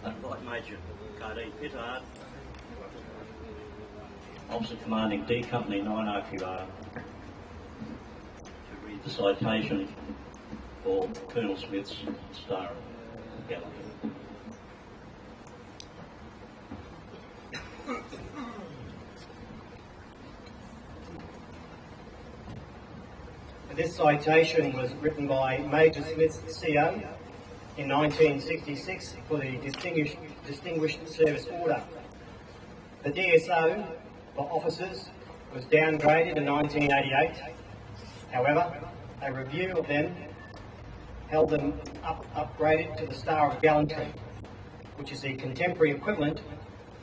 Light Major KD Pittard, Officer Commanding D Company 9RQR, to read the citation for Colonel Smith's Star of Gallantry. This citation was written by Major Smith's CO in 1966 for the Distinguished Service Order. The DSO for officers was downgraded in 1988. However, a review of them held them upgraded to the Star of Gallantry, which is the contemporary equivalent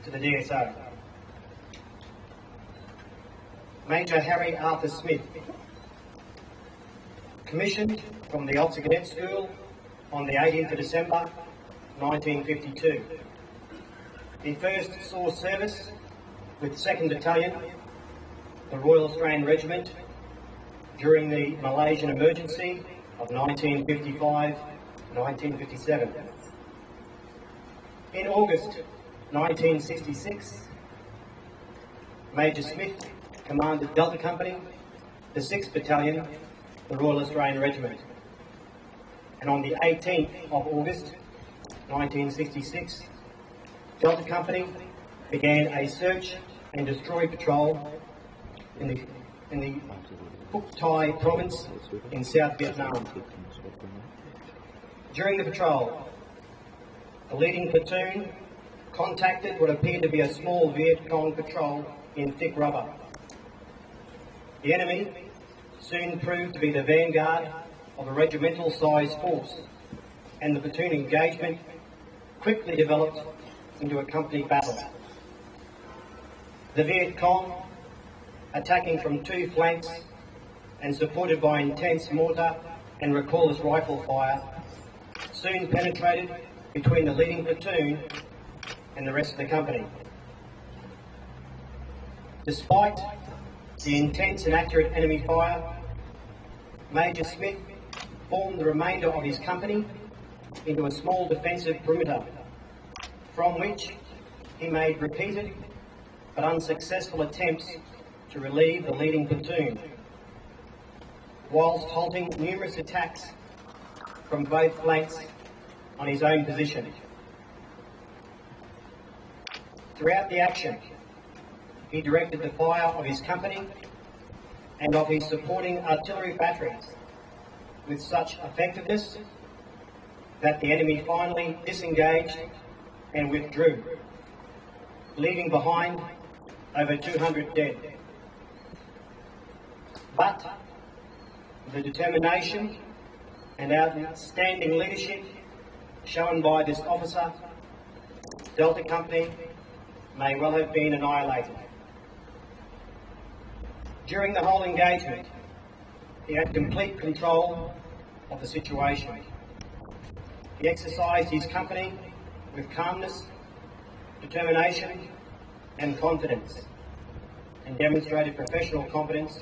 to the DSO. Major Harry Arthur Smith, commissioned from the Officer Cadet School on the 18th of December 1952. He first saw service with 2nd Battalion, the Royal Australian Regiment, during the Malaysian emergency of 1955-1957. In August 1966, Major Smith commanded Delta Company, the 6th Battalion, the Royal Australian Regiment. And on the 18th of August 1966, Delta Company began a search and destroy patrol in the Phuoc Thai province in South Vietnam. During the patrol, the leading platoon contacted what appeared to be a small Viet Cong patrol in thick rubber. The enemy soon proved to be the vanguard of a regimental-sized force, and the platoon engagement quickly developed into a company battle. The Viet Cong, attacking from two flanks and supported by intense mortar and recoilless rifle fire, soon penetrated between the leading platoon and the rest of the company. Despite the intense and accurate enemy fire, Major Smith formed the remainder of his company into a small defensive perimeter, from which he made repeated but unsuccessful attempts to relieve the leading platoon, whilst halting numerous attacks from both flanks on his own position. Throughout the action, he directed the fire of his company and of his supporting artillery batteries with such effectiveness that the enemy finally disengaged and withdrew, leaving behind over 200 dead. But the determination and outstanding leadership shown by this officer, Delta Company may well have been annihilated. During the whole engagement, he had complete control of the situation. He exercised his company with calmness, determination and confidence, and demonstrated professional competence,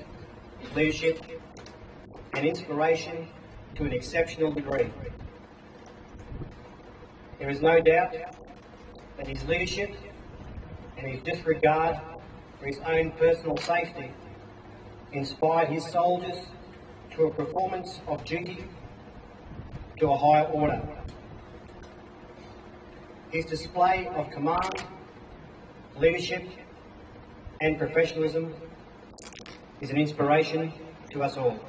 leadership and inspiration to an exceptional degree. There is no doubt that his leadership and his disregard for his own personal safety inspired his soldiers to a performance of duty to a higher order. His display of command, leadership and professionalism is an inspiration to us all.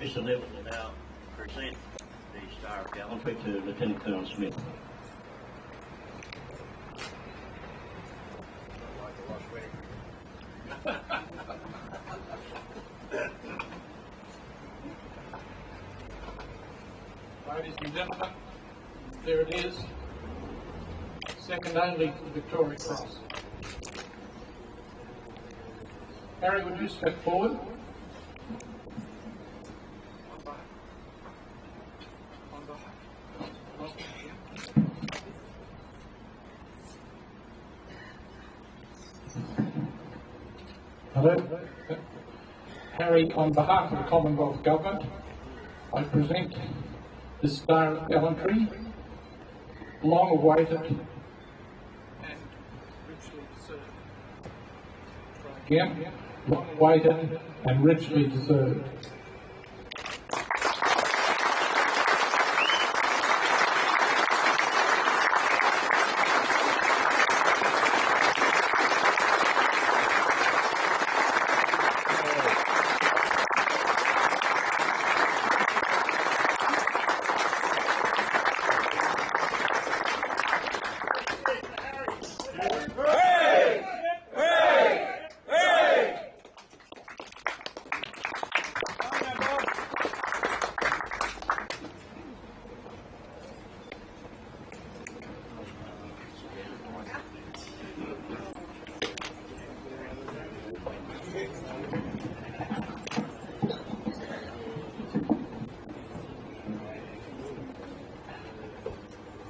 Mr. Neville will now present the Star of Gallantry to Lieutenant Colonel Smith. Ladies and gentlemen, there it is, second only to the Victoria Cross. Harry, would you step forward? Harry, on behalf of the Commonwealth Government, I present the Star of Gallantry, long awaited and richly deserved. Again, long awaited and richly deserved.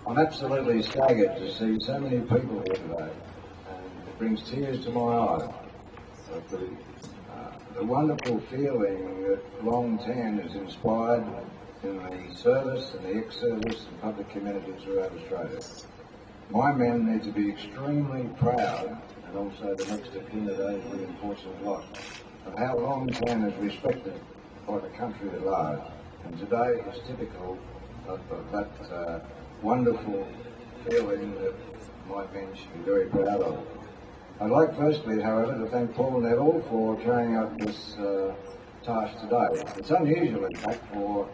I'm absolutely staggered to see so many people here today, and it brings tears to my eyes. The wonderful feeling that Long Tan has inspired in the service and the ex-service and public communities throughout Australia. My men need to be extremely proud, and also the next of kin today for the unfortunate loss, of how Long Tan is respected by the country at large. And today is typical of that wonderful feeling that my men should be very proud of. I'd like firstly, however, to thank Paul and Neville for carrying out this task today. It's unusual, in fact, for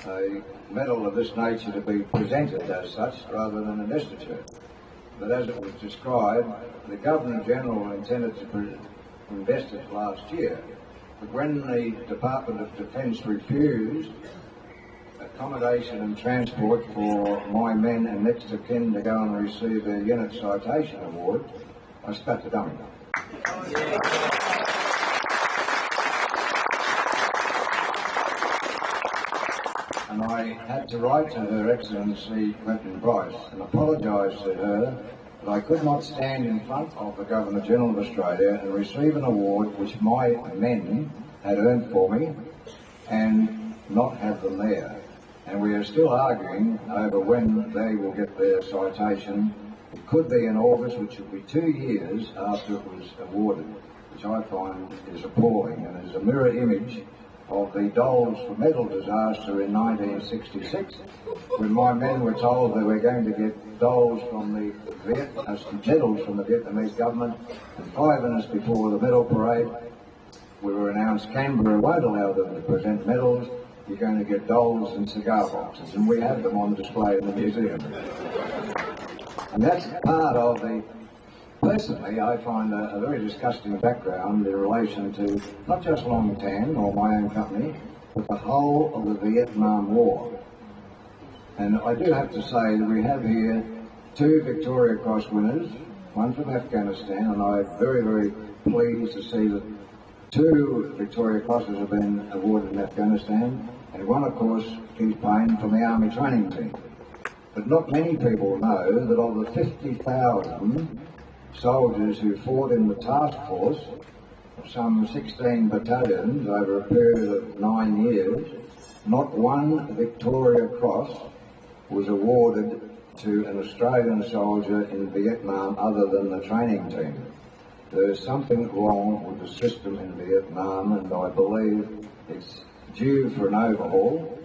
a medal of this nature to be presented as such rather than an institute. But as it was described, the Governor-General intended to invest it last year, but when the Department of Defence refused accommodation and transport for my men and next of kin to go and receive their unit citation award, I spat the dummy. And I had to write to Her Excellency Quentin Bryce and apologise to her that I could not stand in front of the Governor-General of Australia and receive an award which my men had earned for me and not have them there. And we are still arguing over when they will get their citation. It could be in August, which will be 2 years after it was awarded, which I find is appalling and is a mirror image of the Doles for Medal disaster in 1966, when my men were told they were going to get Doles from the medals from the Vietnamese government, and 5 minutes before the medal parade, we were announced Canberra won't allow them to present medals. You're going to get Doles and cigar boxes, and we have them on display in the museum. And that's part of the, personally, I find a very disgusting background in relation to not just Long Tan or my own company, but the whole of the Vietnam War. And I do have to say that we have here 2 Victoria Cross winners, one from Afghanistan, and I'm very, very pleased to see that 2 Victoria Crosses have been awarded in Afghanistan, and one, of course, Keith Payne from the Army Training Team. But not many people know that of the 50,000 soldiers who fought in the task force of some 16 battalions over a period of 9 years, not one Victoria Cross was awarded to an Australian soldier in Vietnam other than the training team. There is something wrong with the system in Vietnam, and I believe it's due for an overhaul.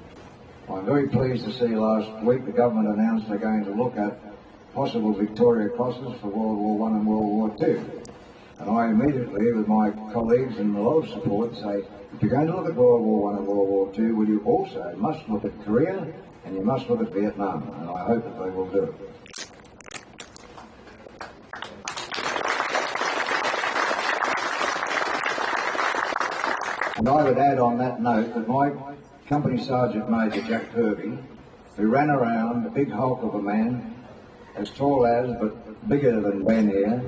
I'm very pleased to see last week the government announced they're going to look at possible Victoria Crosses for World War I and World War II. And I immediately, with my colleagues and a lot of support, say, if you're going to look at World War I and World War II, will you also must look at Korea and you must look at Vietnam, and I hope that they will do it. And I would add on that note that my Company Sergeant Major Jack Kirby, who ran around, a big hulk of a man, as tall as but bigger than Ben here,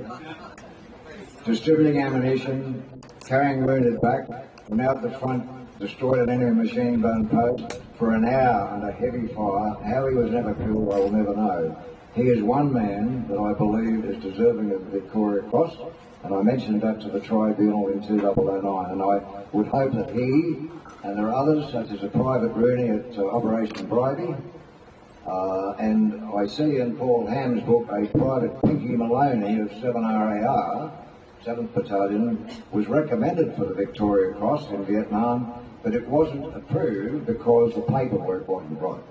distributing ammunition, carrying wounded back, went out the front, destroyed an enemy machine gun post for an hour under heavy fire. How he was never killed, I will never know. He is one man that I believe is deserving of the Victoria Cross, and I mentioned that to the tribunal in 2009, and I would hope that he, and there are others, such as a Private Rooney at Operation Bribey, and I see in Paul Ham's book a Private Pinky Maloney of 7RAR, 7th Battalion, was recommended for the Victoria Cross in Vietnam, but it wasn't approved because the paperwork wasn't right.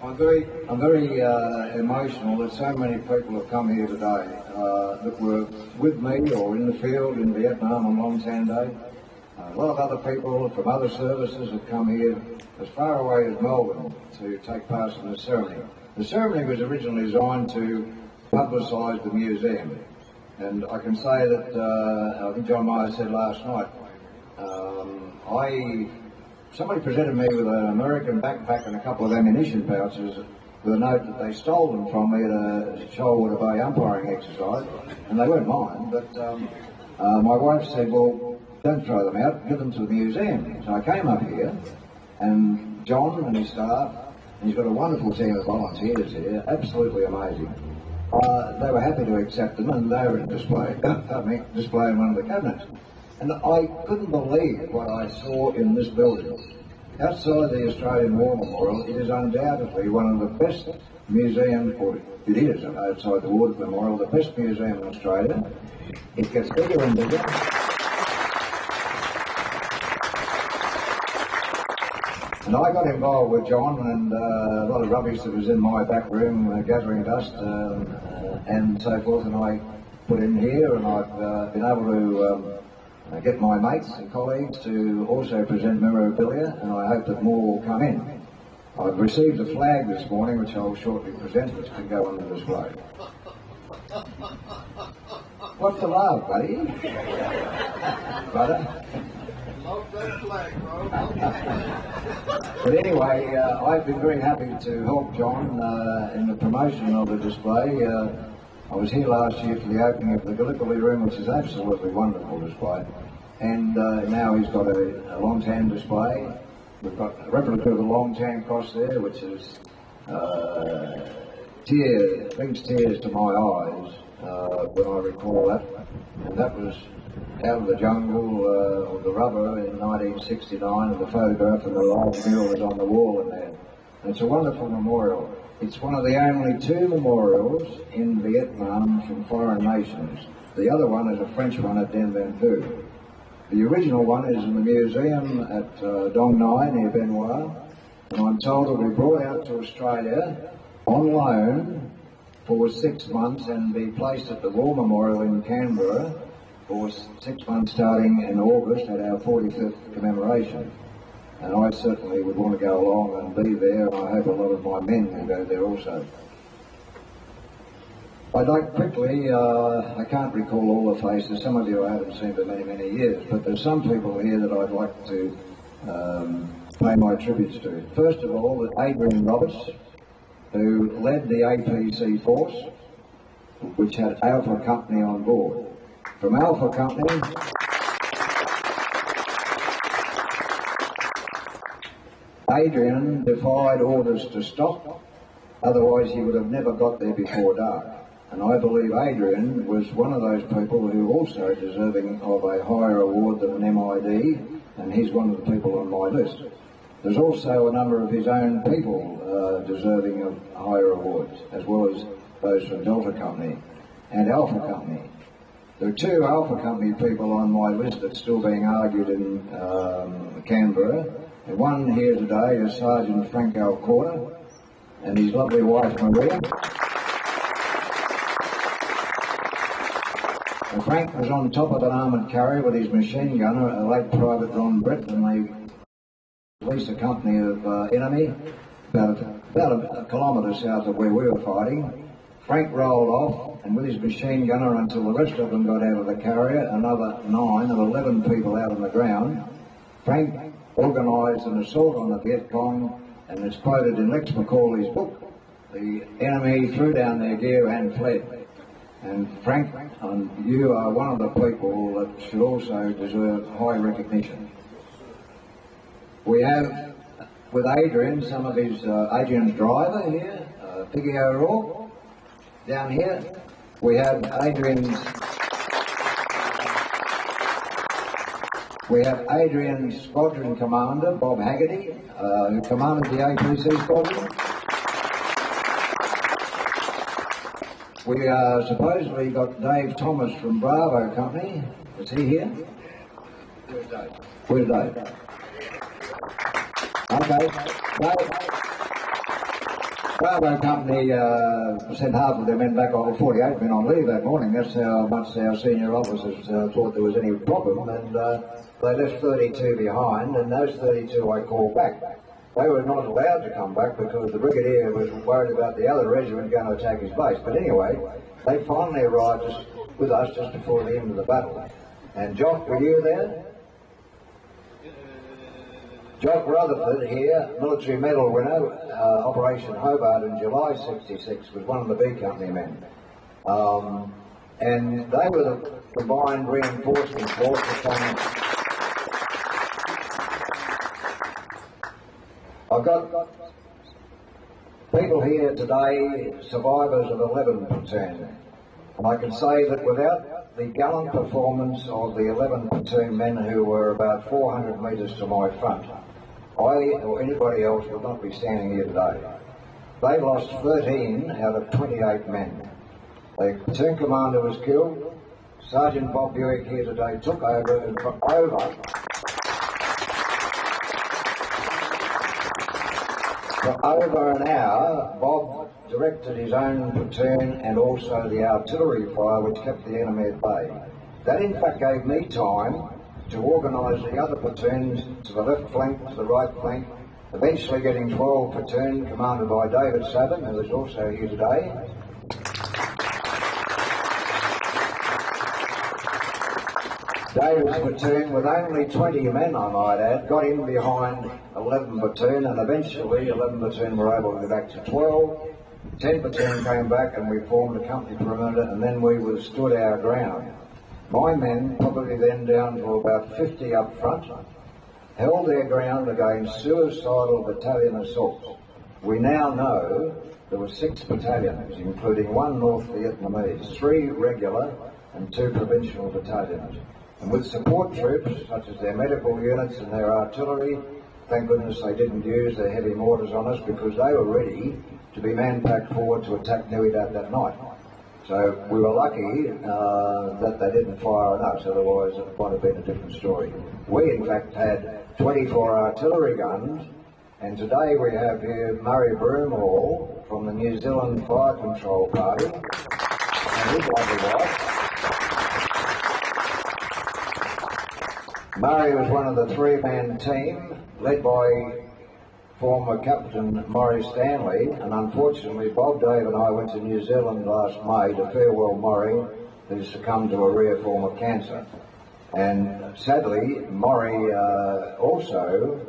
I'm very emotional that so many people have come here today that were with me or in the field in Vietnam on Long Tan Day. A lot of other people from other services have come here as far away as Melbourne to take part in the ceremony. The ceremony was originally designed to publicise the museum, and I can say that I think John Meyer said last night, somebody presented me with an American backpack and a couple of ammunition pouches with a note that they stole them from me at a Shoalwater Bay umpiring exercise, and they weren't mine, but my wife said, well, don't throw them out, give them to the museum. So I came up here, and John and his staff, and he's got a wonderful team of volunteers here, absolutely amazing. They were happy to accept them, and they were in display, display in one of the cabinets. And I couldn't believe what I saw in this building. Outside the Australian War Memorial, it is undoubtedly one of the best museums, or it is outside the War Memorial, the best museum in Australia. It gets bigger and bigger. And I got involved with John, and a lot of rubbish that was in my back room, gathering dust and so forth, and I put in here, and I've been able to get my mates and colleagues to also present memorabilia, and I hope that more will come in. I've received a flag this morning, which I'll shortly present, which can go on the display. What's the laugh, buddy? Brother? Love that flag, bro. But anyway, I've been very happy to help John in the promotion of the display. I was here last year for the opening of the Gallipoli room, which is absolutely wonderful display. And now he's got a Long Tan display. We've got a replica of the Long Tan cross there, which is brings tears to my eyes when I recall that. And that was out of the jungle of the rubber in 1969, and the photograph of the old mill is on the wall in there. And it's a wonderful memorial. It's one of the only two memorials in Vietnam from foreign nations. The other one is a French one at Dien Bien Phu. The original one is in the museum at Dong Nai near Benoit, and I'm told it will be brought out to Australia on loan for 6 months and be placed at the War Memorial in Canberra for 6 months starting in August at our 45th commemoration. And I certainly would want to go along and be there, and I hope a lot of my men will go there also. I'd like quickly, I can't recall all the faces, some of you I haven't seen for many, many years, but there's some people here that I'd like to pay my tributes to. First of all, Adrian Roberts, who led the APC force, which had Alpha Company on board. From Alpha Company, Adrian defied orders to stop, otherwise he would have never got there before dark. And I believe Adrian was one of those people who also deserving of a higher award than an MID, and he's one of the people on my list. There's also a number of his own people deserving of higher awards, as well as those from Delta Company and Alpha Company. There are two Alpha Company people on my list that's still being argued in Canberra. And one here today is Sergeant Frank Alcorta and his lovely wife Maria. And Frank was on top of an armoured carrier with his machine gunner, a late Private Ron Brett, and they released a company of enemy about a kilometre south of where we were fighting. Frank rolled off, and with his machine gunner until the rest of them got out of the carrier, another 9 of 11 people out on the ground. Frank organised an assault on the Viet Cong, and it's quoted in Lex McAulay's book. The enemy threw down their gear and fled. And Frank, you are one of the people that should also deserve high recognition. We have with Adrian some of his Adrian's driver here, Piggy O'Rourke. Down here we have Adrian's squadron commander, Bob Haggerty, who commanded the APC squadron. We supposedly got Dave Thomas from Bravo Company. Is he here? Where's Dave? Where's Dave? Okay. Bravo Company sent half of their men back on 48 men on leave that morning. That's how much our senior officers thought there was any problem, and they left 32 behind, and those 32 I called back. They were not allowed to come back because the brigadier was worried about the other regiment going to attack his base. But anyway, they finally arrived with us just before the end of the battle. And Jock, were you there? Jock Rutherford here, military medal winner, Operation Hobart in July '66, was one of the B Company men. And they were the combined reinforcement force that came. I've got people here today, survivors of 11 platoon, and I can say that without the gallant performance of the 11 platoon men who were about 400 metres to my front, I or anybody else would not be standing here today. They lost 13 out of 28 men. The platoon commander was killed. Sergeant Bob Buick here today took over, and for over an hour, Bob directed his own platoon and also the artillery fire which kept the enemy at bay. That in fact gave me time to organise the other platoons to the left flank, to the right flank, eventually getting 12 platoon commanded by David Savin, who is also here today. David's platoon, with only 20 men, I might add, got in behind 11 platoon, and eventually 11 platoon were able to go back to 12. 10 platoon came back and we formed a company perimeter, and then we withstood our ground. My men, probably then down to about 50 up front, held their ground against suicidal battalion assaults. We now know there were 6 battalions, including 1 North Vietnamese, 3 regular and 2 provincial battalions. And with support troops, such as their medical units and their artillery, thank goodness they didn't use their heavy mortars on us, because they were ready to be man-packed forward to attack Newidad that night. So we were lucky that they didn't fire on us, otherwise it might have been a different story. We in fact had 24 artillery guns, and today we have here Maryborough from the New Zealand Fire Control Party, and his lovely wife. Murray was one of the 3-man team, led by former Captain Murray Stanley, and unfortunately Bob, Dave and I went to New Zealand last May to farewell Murray, who succumbed to a rare form of cancer. And sadly, Murray also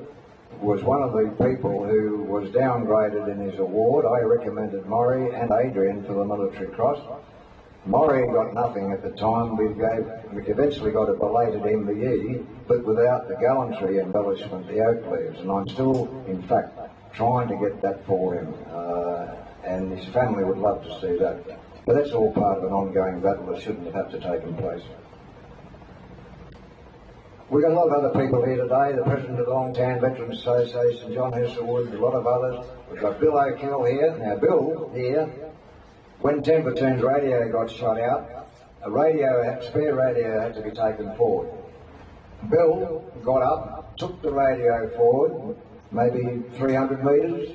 was one of the people who was downgraded in his award. I recommended Murray and Adrian for the Military Cross. Murray got nothing at the time. We eventually got a belated MBE, but without the gallantry embellishment, the oak leaves. And I'm still, in fact, trying to get that for him. And his family would love to see that. But that's all part of an ongoing battle that shouldn't have had to taken place. We've got a lot of other people here today. The President of the Longtan Veterans Association, John Hesselwood, a lot of others. We've got Bill O'Kell here. Now, Bill here, when 10 platoon's radio got shot out, a spare radio had to be taken forward. Bill got up, took the radio forward, maybe 300 metres,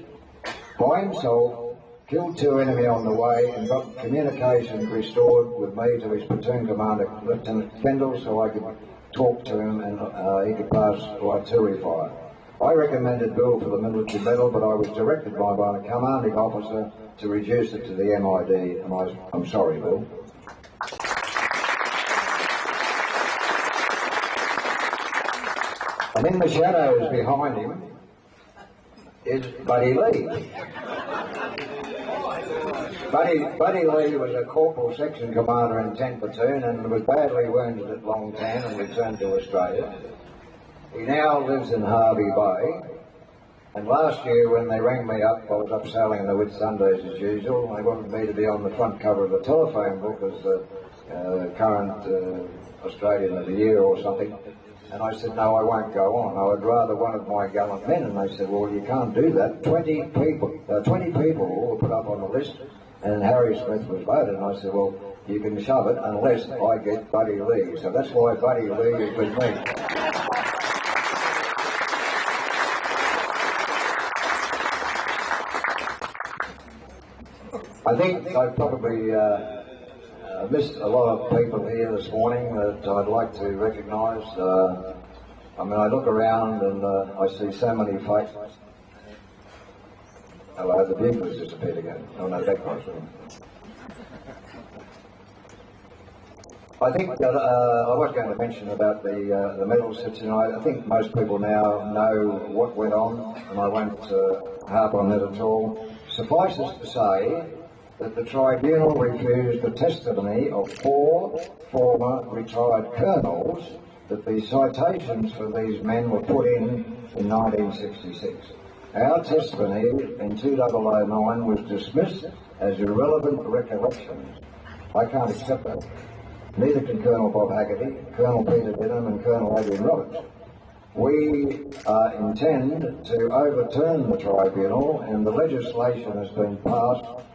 by himself, killed 2 enemy on the way, and got communication restored with me to his platoon commander, Lieutenant Kendall, so I could talk to him and he could pass artillery fire. I recommended Bill for the military medal, but I was directed by a commanding officer to reduce it to the MID, and I'm sorry, Bill. And in the shadows behind him is Buddy Lee. Buddy Lee was a corporal section commander in 10 platoon and was badly wounded at Longtan and returned to Australia. He now lives in Harvey Bay. And last year when they rang me up, I was up sailing in the Whitsundays as usual. They wanted me to be on the front cover of the telephone book as the current Australian of the Year or something. And I said, no, I won't go on. I would rather one of my gallant men. And they said, well, you can't do that. 20 people were put up on the list, and Harry Smith was voted. And I said, well, you can shove it unless I get Buddy Lee. So that's why Buddy Lee is with me. I think I probably missed a lot of people here this morning that I'd like to recognise. I mean, I look around and I see so many faces. Hello, the bugler's disappeared again. Oh no, that guy's room. I think that I was going to mention about the medals tonight. I think most people now know what went on, and I won't harp on that at all. Suffice it to say that the tribunal refused the testimony of 4 former retired colonels that the citations for these men were put in 1966. Our testimony in 2009 was dismissed as irrelevant recollections. I can't accept that. Neither can Colonel Bob Haggerty, Colonel Peter Denham and Colonel Adrian Roberts. We intend to overturn the tribunal, and the legislation has been passed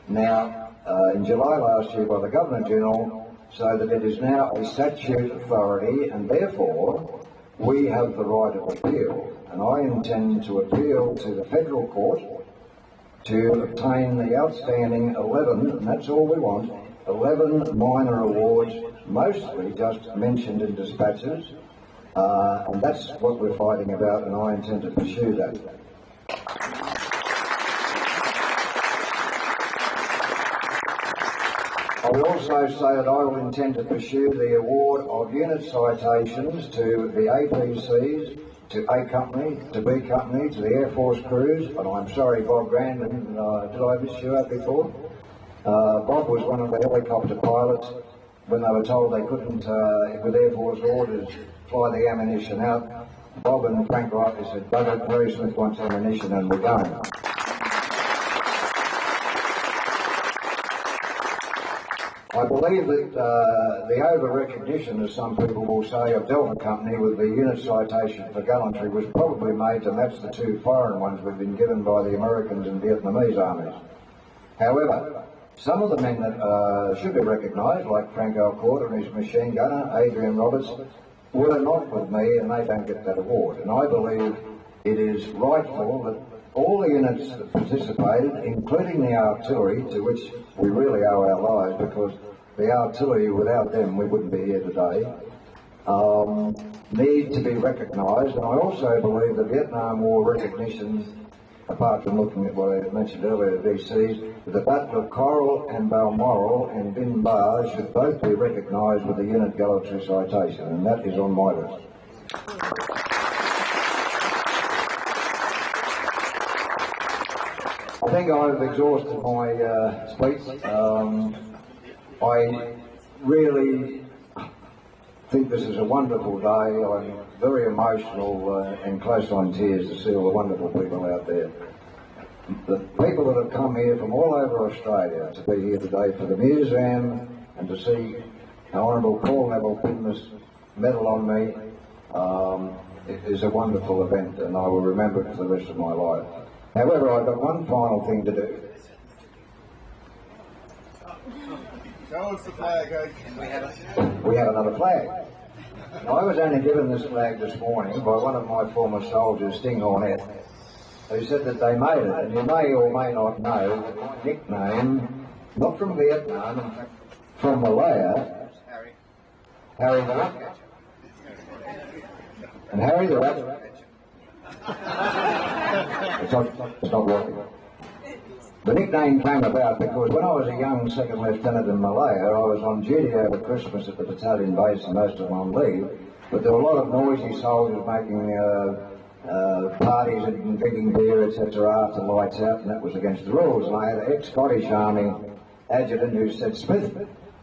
now in July last year by the Governor-General, so that it is now a statute authority, and therefore we have the right of appeal. And I intend to appeal to the Federal Court to obtain the outstanding 11, and that's all we want, 11 minor awards, mostly just mentioned in dispatches, and that's what we're fighting about, and I intend to pursue that. I will also say that I will intend to pursue the award of unit citations to the APCs, to A Company, to B Company, to the Air Force crews, and I'm sorry, Bob Grandin, did I miss you out before? Bob was one of the helicopter pilots when they were told they couldn't, with Air Force orders, fly the ammunition out. Bob and Frank rightly said, "Bugger, Harry Smith wants ammunition and we're going." I believe that the over-recognition, as some people will say, of Delta Company with the unit citation for gallantry was probably made to match the 2 foreign ones we've been given by the Americans and Vietnamese armies. However, some of the men that should be recognised, like Frank Alcorta and his machine gunner, Adrian Roberts, were not with me, and they don't get that award. And I believe it is rightful that all the units that participated, including the artillery, to which we really owe our lives, because the artillery, without them, we wouldn't be here today, need to be recognised. And I also believe the Vietnam War recognition, apart from looking at what I mentioned earlier, the VCs, the Lt Col and Balmoral and Bin Bar should both be recognised with the unit gallantry citation, and that is on my list. I think I've exhausted my speech. I really think this is a wonderful day. I'm very emotional and close on tears to see all the wonderful people out there. The people that have come here from all over Australia to be here today for the museum and to see Honourable Paul Neville pin this medal on me, it is a wonderful event, and I will remember it for the rest of my life. However, I've got one final thing to do. Show us the flag, eh? We have another flag. Now, I was only given this flag this morning by one of my former soldiers, Sting Hornet, who said that they made it. And you may or may not know that my nickname, not from Vietnam, in fact from Malaya, Harry the Rat. And Harry the Rat. It's not working. The nickname came about because when I was a young second lieutenant in Malaya, I was on duty over Christmas at the battalion base and most of them on leave, but there were a lot of noisy soldiers making parties and drinking beer, etc. after lights out, and that was against the rules. And I had an ex-Scottish Army adjutant who said, "Smith,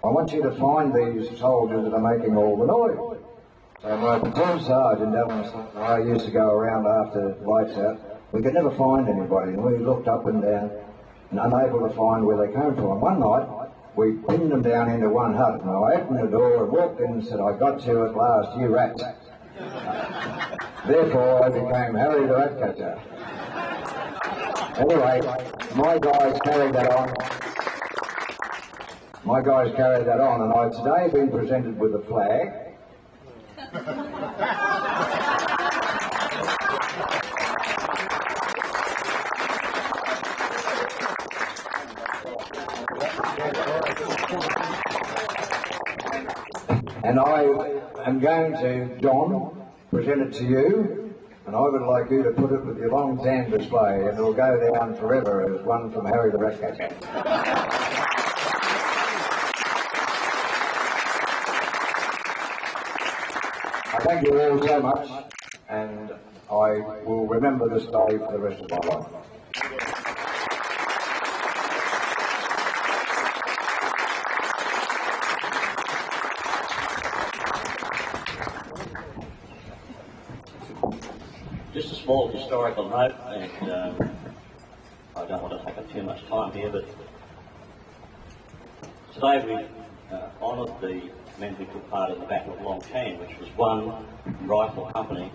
I want you to find these soldiers that are making all the noise." So my platoon sergeant, I used to go around after lights out. We could never find anybody, and we looked up and down and unable to find where they came from. One night, we pinned them down into one hut, and I opened the door and walked in and said, "I got you at last, you rats." Therefore, I became Harry the Rat Catcher. Anyway, my guys carried that on. And I've today been presented with a flag. And I am going to, John, present it to you, and I would like you to put it with your long tan display, and it'll go down forever as one from Harry the Rat Catcher. I thank you all so much, and I will remember this day for the rest of my life. Just a small historical note, and I don't want to take up too much time here, but today we've honoured the men who took part in the Battle of Long Tan, which was one rifle company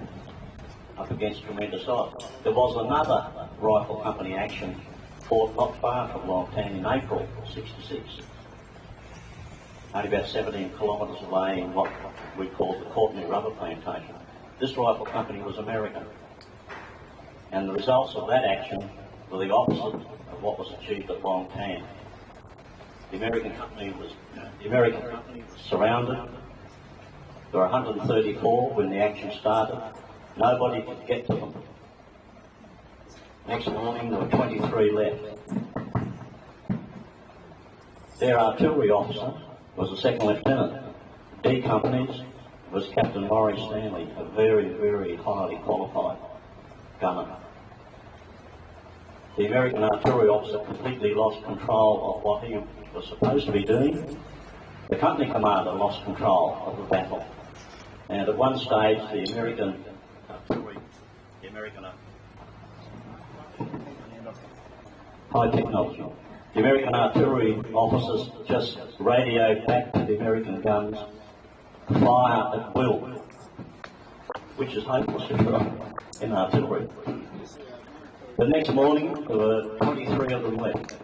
up against tremendous odds. There was another rifle company action fought not far from Long Tan in April '66, only about 17 kilometres away in what we call the Colonial rubber plantation. This rifle company was American, and the results of that action were the opposite of what was achieved at Long Tan. The American company was surrounded. There were 134 when the action started. Nobody could get to them. Next morning there were 23 left. Their artillery officer was a second lieutenant. D company's was Captain Maurice Stanley, a very, very highly qualified gunner. The American artillery officer completely lost control of what he was supposed to be doing. The company commander lost control of the battle. And at one stage, the American high technology, the American artillery officers just radioed back to the American guns, fire at will, which is hopeless if you're in artillery. The next morning, there were 23 of them left.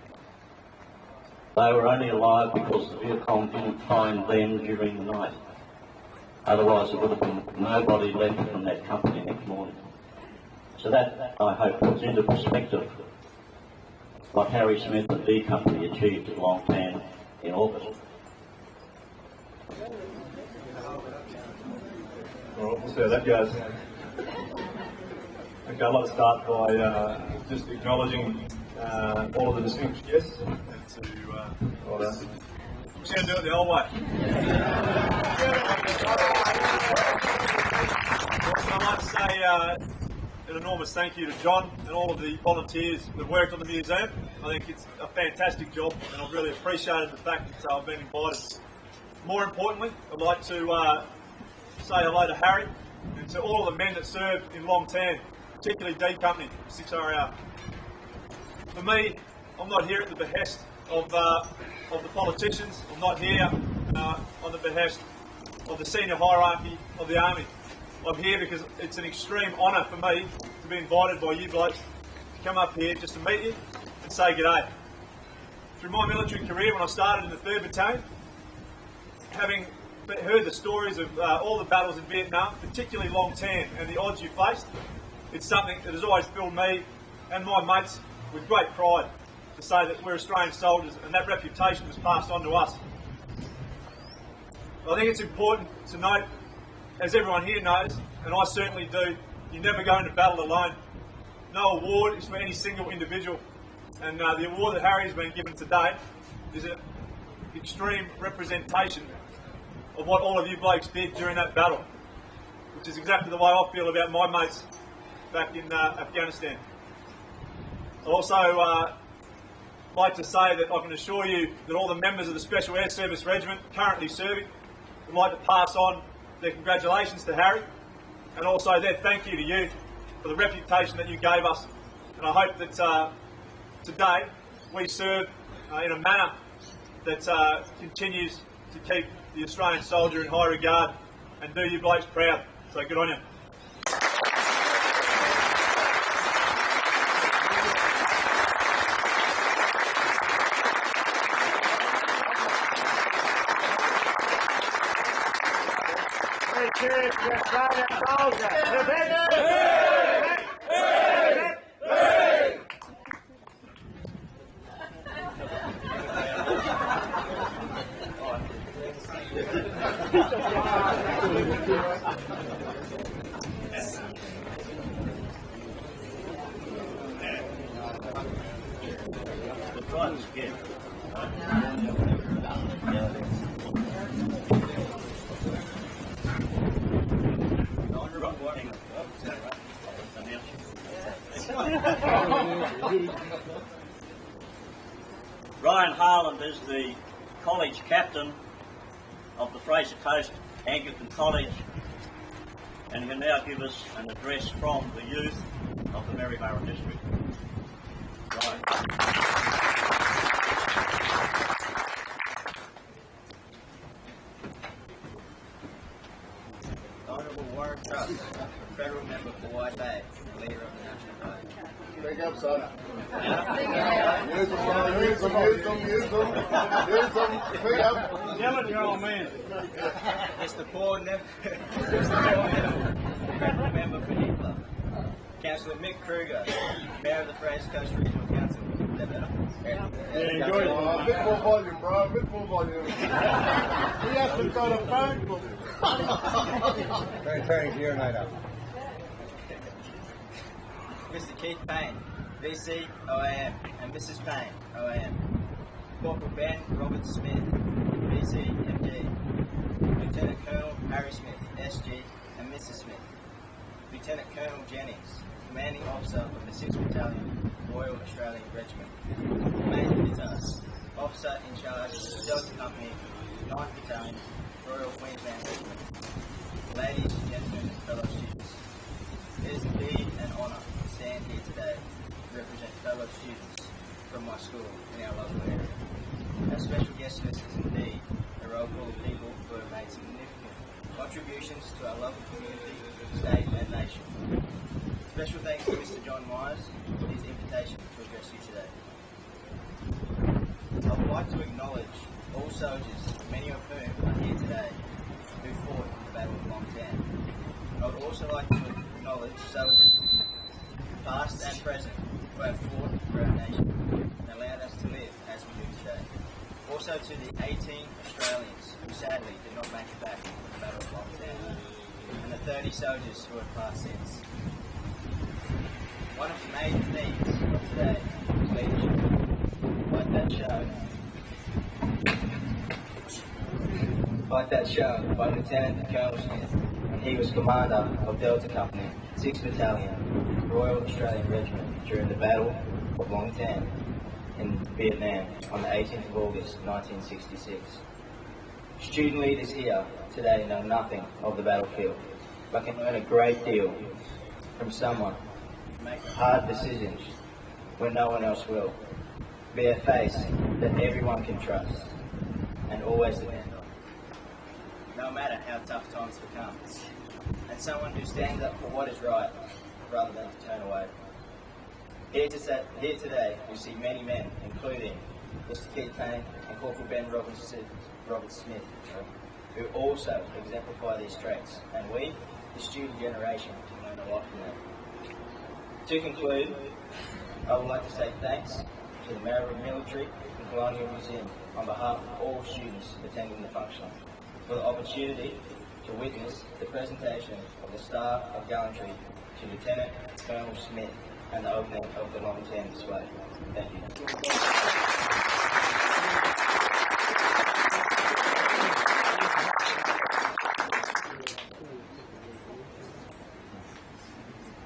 They were only alive because the Vietcong didn't find them during the night. Otherwise, there would have been nobody left from that company next morning. So that, I hope, puts into perspective what Harry Smith and D Company achieved at Long Tan in August. Well, we'll see how that goes. Okay, I'd like to start by just acknowledging all of the distinguished guests and to I'm just going to do it the old way. I'd like to say an enormous thank you to John and all of the volunteers that worked on the museum. I think it's a fantastic job, and I've really appreciated the fact that I've been invited. More importantly, I'd like to say hello to Harry and to all of the men that served in Long Tan, particularly D Company, 6RR. For me, I'm not here at the behest of the politicians. I'm not here on the behest of the senior hierarchy of the Army. I'm here because it's an extreme honour for me to be invited by you blokes to come up here just to meet you and say g'day. Through my military career, when I started in the 3rd Battalion, having heard the stories of all the battles in Vietnam, particularly Long Tan and the odds you faced, it's something that has always filled me and my mates with great pride to say that we're Australian soldiers, and that reputation was passed on to us. I think it's important to note, as everyone here knows, and I certainly do, you never go into battle alone. No award is for any single individual, and the award that Harry has been given today is an extreme representation of what all of you blokes did during that battle, which is exactly the way I feel about my mates back in Afghanistan. I'd also like to say that I can assure you that all the members of the Special Air Service Regiment currently serving would like to pass on their congratulations to Harry, and also their thank you to you for the reputation that you gave us. And I hope that today we serve in a manner that continues to keep the Australian soldier in high regard and do you blokes proud. So good on you. Harland is the college captain of the Fraser Coast Anglican College, and he'll now give us an address from the youth of the Maryborough district. Ryan. Honourable Warren Truss, Federal Member for White Bay and Leader of the National Party. Speak up, son. Use them. Speak up. Yell at your old man. Mr. Paul Neville, Member for Hitler. Councillor Mick Kruger, Mayor of the Fraser Coast Regional Council. Enjoy it. A bit more volume, bro. A bit more volume. He hasn't got a phone book. Turning to you later. Mr. Keith Payne, VC, OAM, and Mrs. Payne, OAM. Corporal Ben Robert Smith, VC, MD. Lt Col Harry Smith, SG, and Mrs. Smith. Lt Col Jennings, Commanding Officer of the 6th Battalion, Royal Australian Regiment. Major Pittard, Officer in charge of the Delta Company, 9th Battalion, Royal Queensland Regiment. Ladies, gentlemen, and fellow students, it is indeed an honour to stand here today to represent fellow students from my school in our local area. Our special guest list is indeed a roll call of people who have made significant contributions to our local community, state and nation. Special thanks to Mr. John Myers for his invitation to address you today. I would like to acknowledge all soldiers, many of whom are here today, who fought in the Battle of Long Tan. I would also like to acknowledge soldiers, past and present, who have fought for our nation and allowed us to live as we do today. Also to the 18 Australians who sadly did not make it back from the Battle of Long Tan, and the 30 soldiers who have passed since. One of the main themes of today is leadership. Like that show by Lt Col Smith, when he was commander of Delta Company, 6th Battalion, Royal Australian Regiment during the Battle of Long Tan in Vietnam on the 18th of August 1966. Student leaders here today know nothing of the battlefield, but can learn a great deal from someone who makes hard decisions when no one else will. Be a face that everyone can trust and always depend on, no matter how tough times become, and someone who stands up for what is right rather than to turn away. Here today we see many men, including Mr. Keith Payne and Corporal Ben Robert Smith, who also exemplify these traits, and we, the student generation, can learn a lot from them. To conclude, I would like to say thanks to the Maryborough Military and Colonial Museum on behalf of all students attending the function for the opportunity to witness the presentation of the Star of Gallantry to Lt Col Smith and the opening of the Long Tan display. Thank you.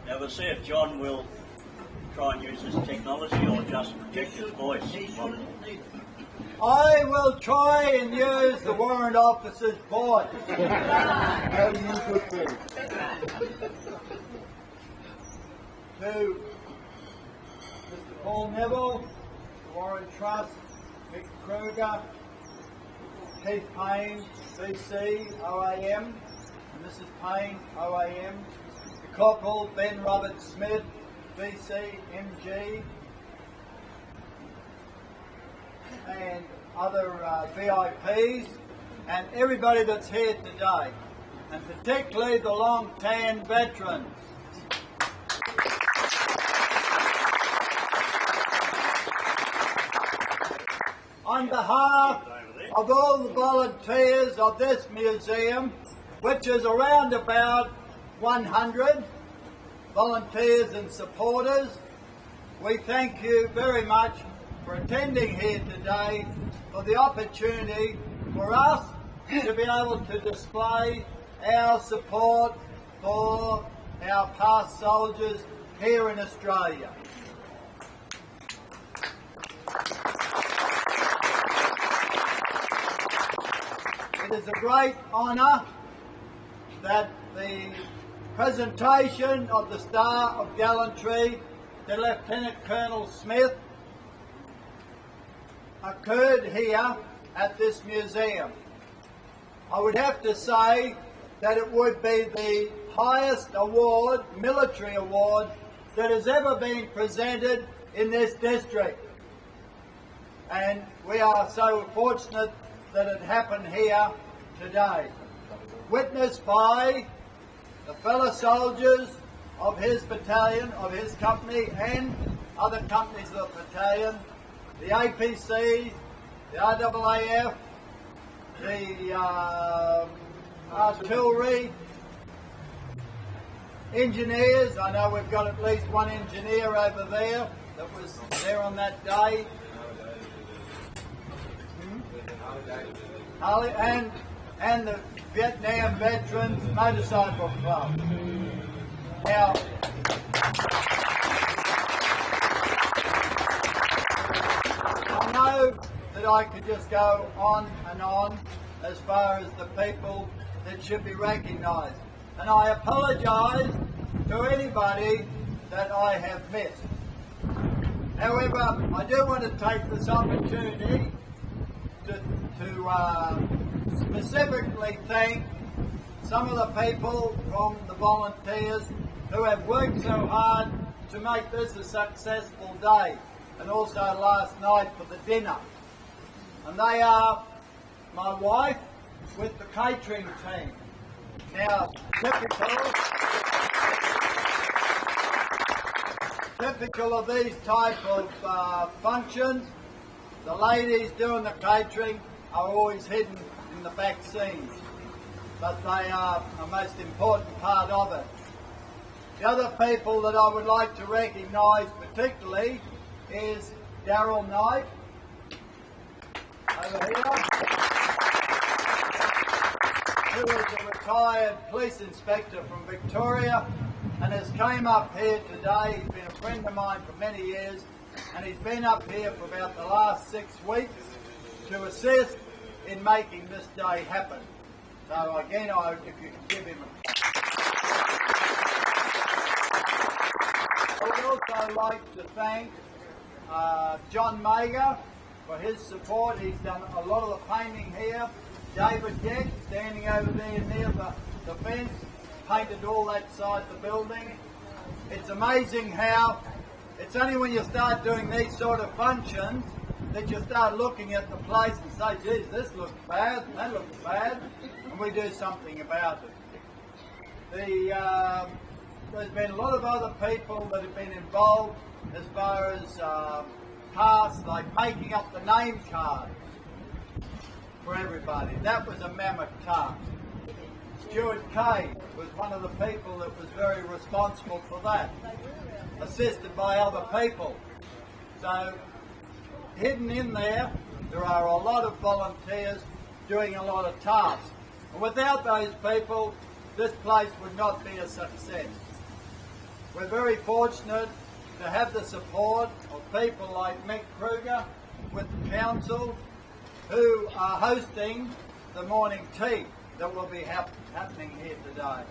Now we'll see if John will try and use this technology or just project his voice? I will try and use the warrant officer's voice. How do you put things? To Mr. Paul Neville, the Warren Trust, Vic Kruger, Keith Payne, BC, OAM, and Mrs. Payne, OAM, the Corporal Ben Robert Smith, BC, MG, and other VIPs, and everybody that's here today, and particularly the long tan veterans. On behalf of all the volunteers of this museum, which is around about 100 volunteers and supporters, we thank you very much for attending here today, for the opportunity for us to be able to display our support for our past soldiers here in Australia. It is a great honour that the presentation of the Star of Gallantry to Lieutenant Colonel Smith occurred here at this museum. I would have to say that it would be the highest award, military award, that has ever been presented in this district. And we are so fortunate that it happened here today. Witnessed by the fellow soldiers of his battalion, of his company, and other companies of the battalion, the APC, the RAAF, the artillery, engineers. I know we've got at least one engineer over there that was there on that day. And the Vietnam Veterans Motorcycle Club. Now, I know that I could just go on and on as far as the people that should be recognised. And I apologise to anybody that I have missed. However, I do want to take this opportunity to specifically thank some of the people from the volunteers who have worked so hard to make this a successful day, and also last night for the dinner. And they are my wife with the catering team. Now, typical of these type of functions, the ladies doing the catering are always hidden in the back scenes, but they are a most important part of it. The other people that I would like to recognise particularly is Darryl Knight, over here, who is a retired police inspector from Victoria and has came up here today. He's been a friend of mine for many years, and he's been up here for about the last 6 weeks to assist in making this day happen. So again, if you can give him a I would also like to thank John Meyer for his support. He's done a lot of the painting here. David Deck, standing over there near the fence, painted all that side of the building. It's amazing how it's only when you start doing these sort of functions that you start looking at the place and say, geez, this looks bad, and that looks bad, and we do something about it. There's been a lot of other people that have been involved as far as tasks like making up the name card for everybody. That was a mammoth task. Stuart Kay was one of the people that was very responsible for that, assisted by other people. So hidden in there are a lot of volunteers doing a lot of tasks. And without those people, this place would not be a success. We're very fortunate to have the support of people like Mick Kruger with the council, who are hosting the morning tea that will be happening here today.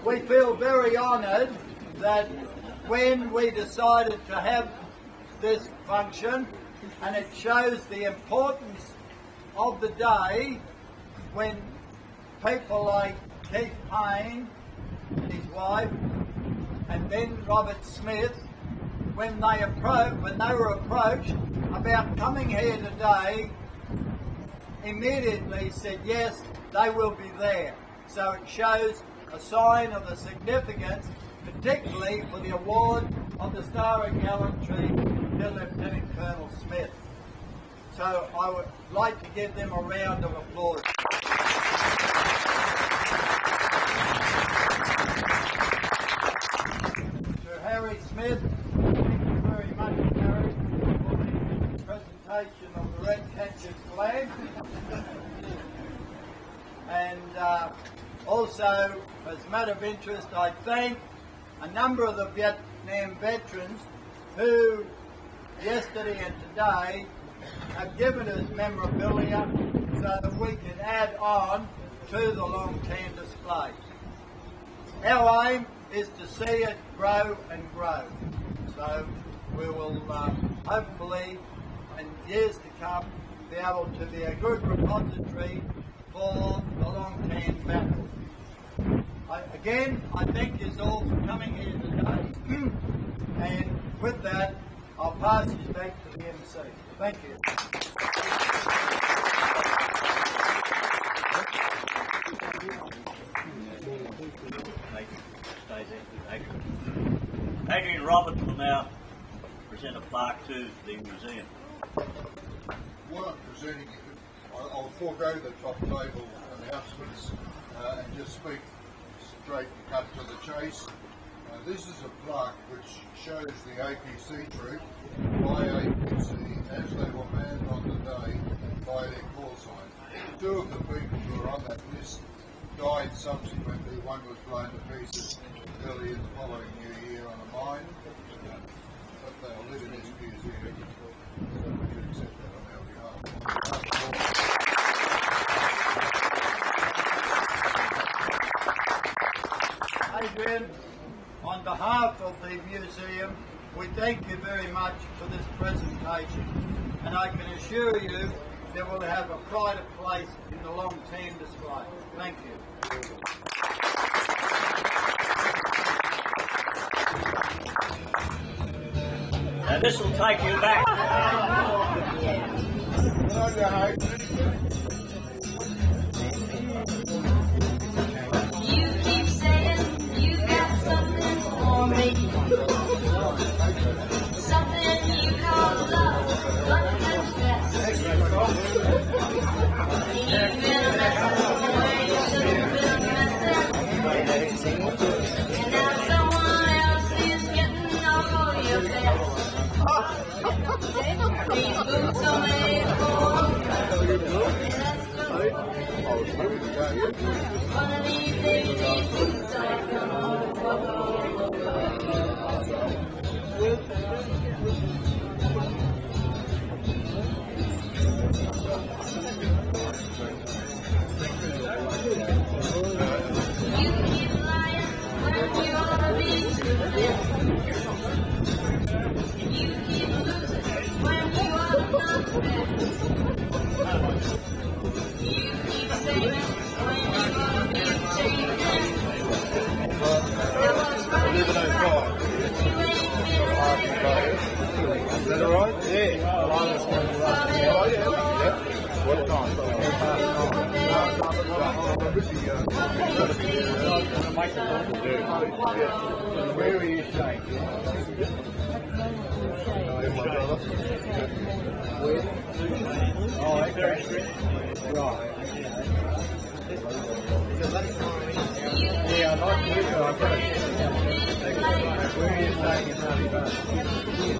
We feel very honoured that when we decided to have this function, and it shows the importance of the day when people like Keith Payne and his wife, and then Robert Smith, when they were approached about coming here today, immediately said yes, they will be there. So it shows a sign of the significance, particularly for the award of the Star of Gallantry to Lieutenant Colonel Smith. So I would like to give them a round of applause. To Harry Smith, thank you very much, Harry, for the presentation of the Red Catcher's flag. And also, as a matter of interest, I thank a number of the Vietnam veterans who, yesterday and today, have given us memorabilia so that we can add on to the long tan display. Our aim is to see it grow and grow. So we will hopefully, in years to come, be able to be a good repository for the long tan battle. Again, I thank you all for coming here today. And with that, I'll pass you back to the MC. Thank you. Adrian Roberts will now present a plaque to the museum. While I'm presenting it, I'll forego the top table announcements and just speak straight and cut to the chase. This is a plaque which shows the APC troop by APC as they were manned on the day by their call sign. Two of the people who were on that list died subsequently. One was blown to pieces early in the following New Year on a mine, but they'll live in this museum, so we should accept that on our behalf. Adrian, on behalf of the museum, we thank you very much for this presentation, and I can assure you that we'll have a pride of place in the long tan display. Thank you. And this will take you back. You keep saying you got something for me, something you call love, but that's best. You've been a messing where you shouldn't been messing, and now someone else is getting all your best. These boots are made for one of these days, these boots are gonna You keep lying when you ought to be truthful. You keep losing when you ought not to bet. You keep saying when you ought to be changing. That was right. You ain't been Is that alright? Yeah. What time? Where are you staying? Oh, okay. Right. Yeah, I'd like to. Where are you staying in Maryborough?